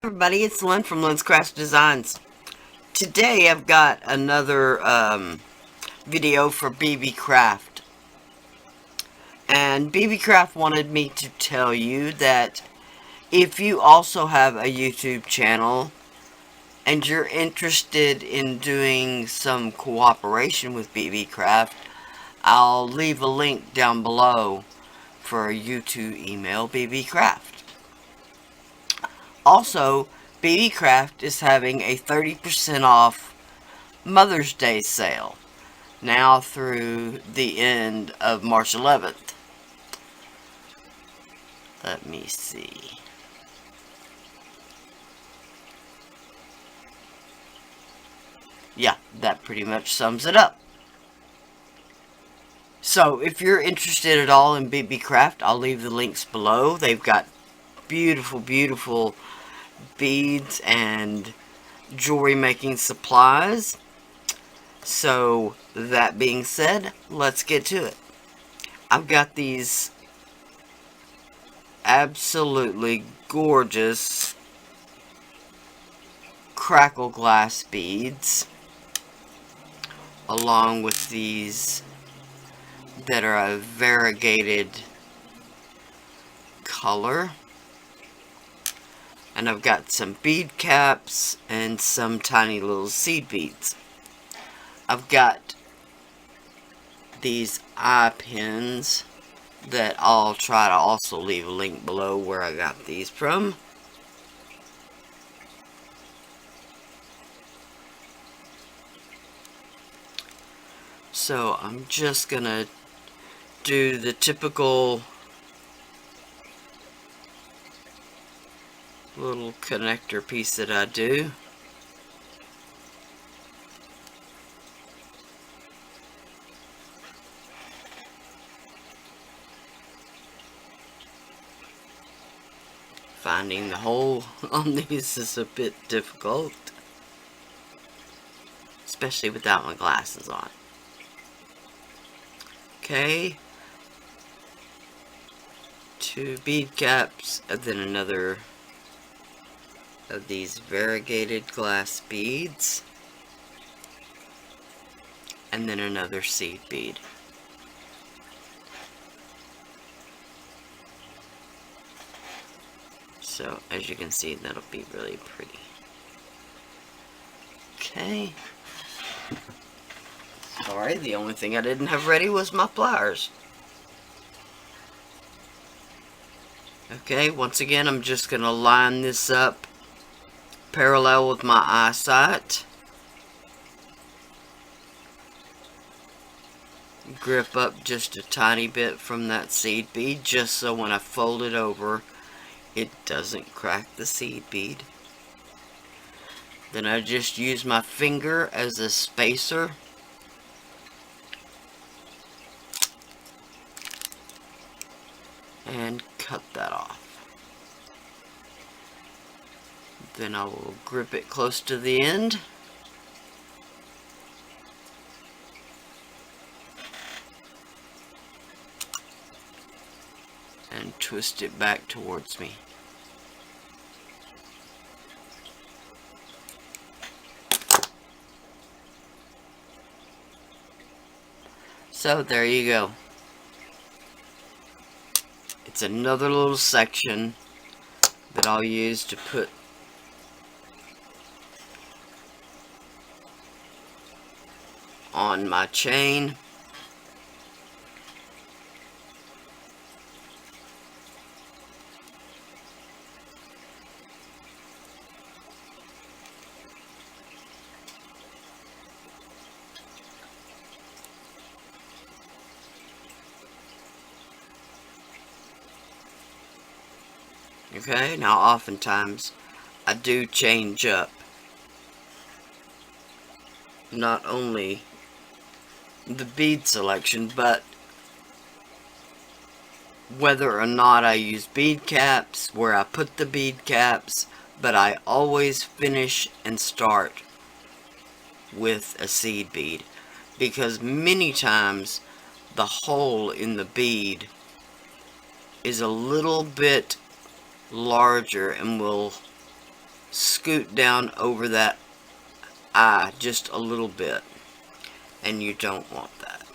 Everybody, it's Lyn from Lyn's Craft Designs. Today I've got another video for Beebeecraft. And Beebeecraft wanted me to tell you that if you also have a YouTube channel and you're interested in doing some cooperation with Beebeecraft, I'll leave a link down below for you to email Beebeecraft. Also, Beebeecraft is having a 30% off Mother's Day sale now through the end of March 11th. Let me see. Yeah, that pretty much sums it up. So, if you're interested at all in Beebeecraft, I'll leave the links below. They've got beautiful, beautiful beads and jewelry making supplies. So, that being said, let's get to it. I've got these absolutely gorgeous crackle glass beads, along with these that are a variegated color. And I've got some bead caps and some tiny little seed beads. I've got these eye pins that I'll try to also leave a link below where I got these from. So I'm just gonna do the typical little connector piece that I do. Finding the hole on these is a bit difficult, especially without my glasses on. Okay, 2 bead caps, and then another of these variegated glass beads, and then another seed bead. So as you can see, that'll be really pretty. Okay. Sorry, the only thing I didn't have ready was my pliers. Okay, once again, I'm just going to line this up parallel with my eyesight. Grip up just a tiny bit from that seed bead, just so when I fold it over, it doesn't crack the seed bead. Then I just use my finger as a spacer. And cut that off. Then I will grip it close to the end. And twist it back towards me. So there you go. It's another little section that I'll use to put on my chain. Okay, now oftentimes I do change up not only the bead selection, but whether or not I use bead caps, where I put the bead caps, but I always finish and start with a seed bead, because many times the hole in the bead is a little bit larger and will scoot down over that eye just a little bit, and you don't want that.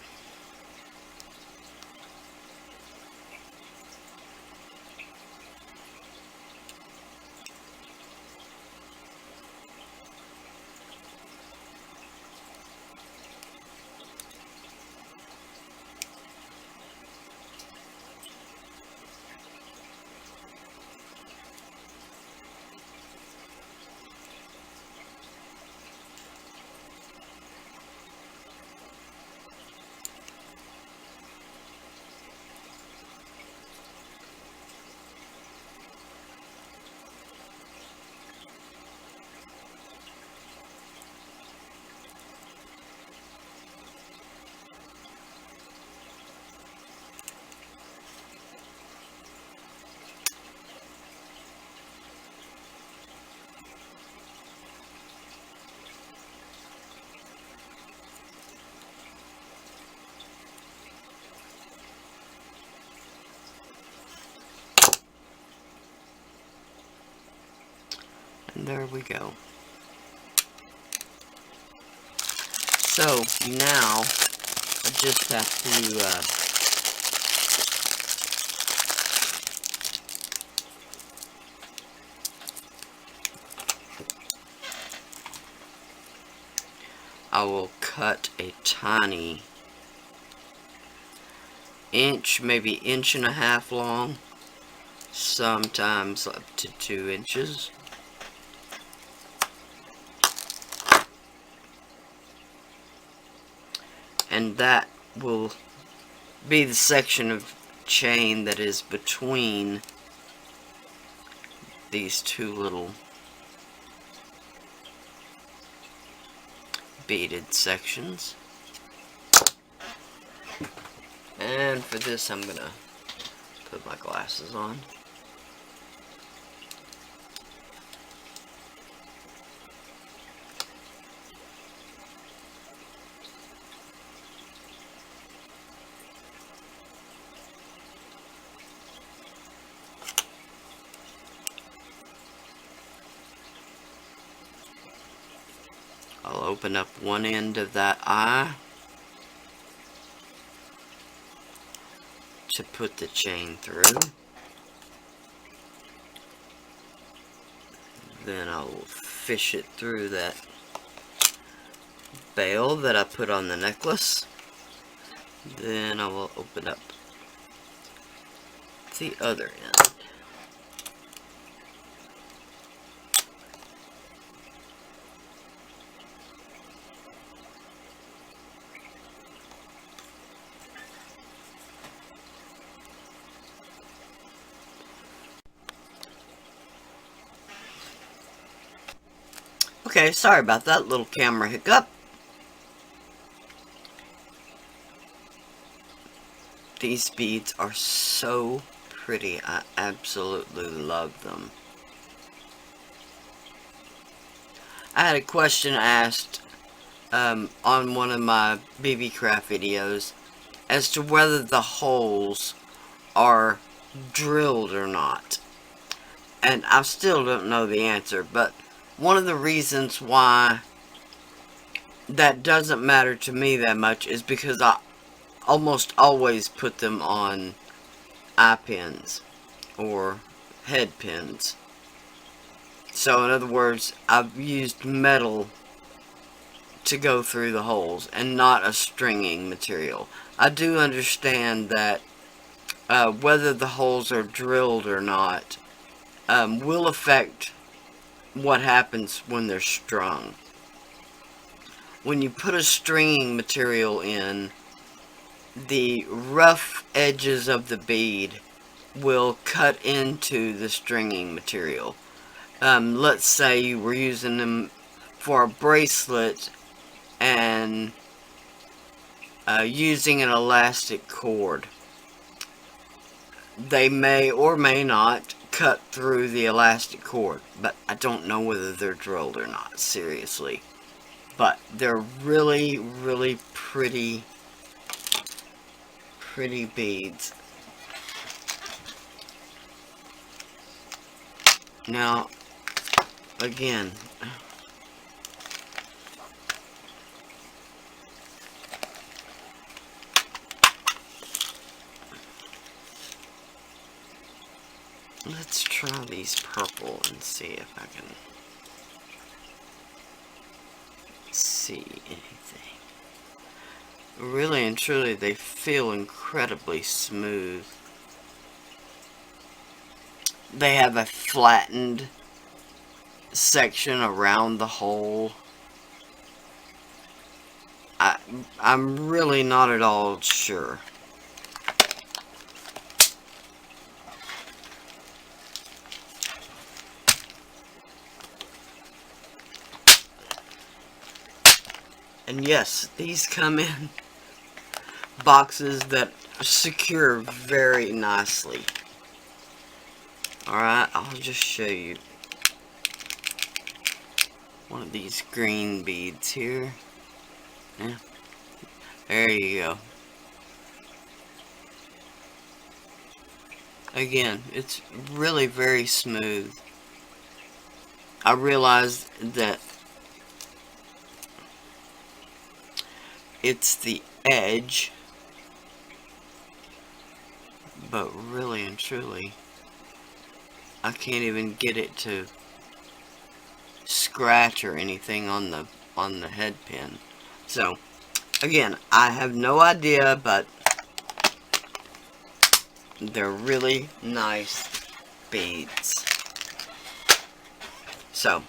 And there we go. So now I just have to I will cut a tiny inch, maybe inch and a half long, sometimes up to 2 inches. And that will be the section of chain that is between these two little beaded sections. And for this, I'm gonna put my glasses on. I'll open up one end of that eye to put the chain through. Then I'll fish it through that bail that I put on the necklace. Then I will open up the other end. Okay, sorry about that little camera hiccup. These beads are so pretty. I absolutely love them. I had a question asked on one of my Beebeecraft videos as to whether the holes are drilled or not. And I still don't know the answer, but one of the reasons why that doesn't matter to me that much is because I almost always put them on eye pins or head pins. So in other words, I've used metal to go through the holes and not a stringing material. I do understand that whether the holes are drilled or not will affect what happens when they're strung. When you put a stringing material in, the rough edges of the bead will cut into the stringing material. Let's say you were using them for a bracelet and using an elastic cord. They may or may not cut through the elastic cord, but I don't know whether they're drilled or not, seriously. But they're really, really pretty beads. Now, again, let's try these purple and see if I can see anything. Really and truly, they feel incredibly smooth. They have a flattened section around the hole. I'm really not at all sure. And yes, these come in boxes that secure very nicely. Alright, I'll just show you one of these green beads here. Yeah. There you go. Again, it's really very smooth. I realized that it's the edge, but really and truly, I can't even get it to scratch or anything on the head pin. So again, I have no idea, but they're really nice beads. So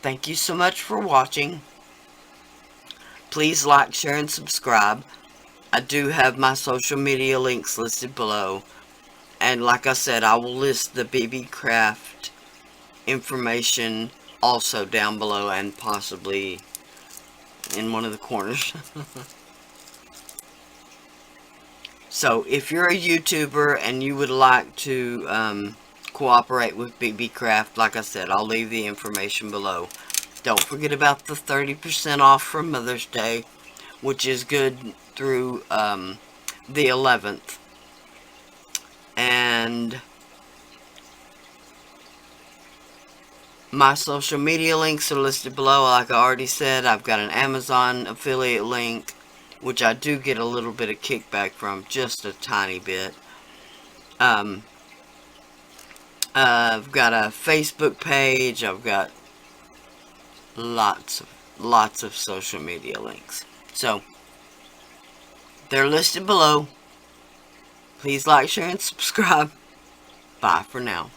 thank you so much for watching. Please like, share, and subscribe. I do have my social media links listed below. And like I said, I will list the Beebeecraft information also down below and possibly in one of the corners. So if you're a YouTuber and you would like to cooperate with Beebeecraft, like I said, I'll leave the information below. Don't forget about the 30% off for Mother's Day, which is good through the 11th. And my social media links are listed below. Like I already said, I've got an Amazon affiliate link, which I do get a little bit of kickback from, just a tiny bit. I've got a Facebook page. I've got lots of social media links. So they're listed below. Please like, share, and subscribe. Bye for now.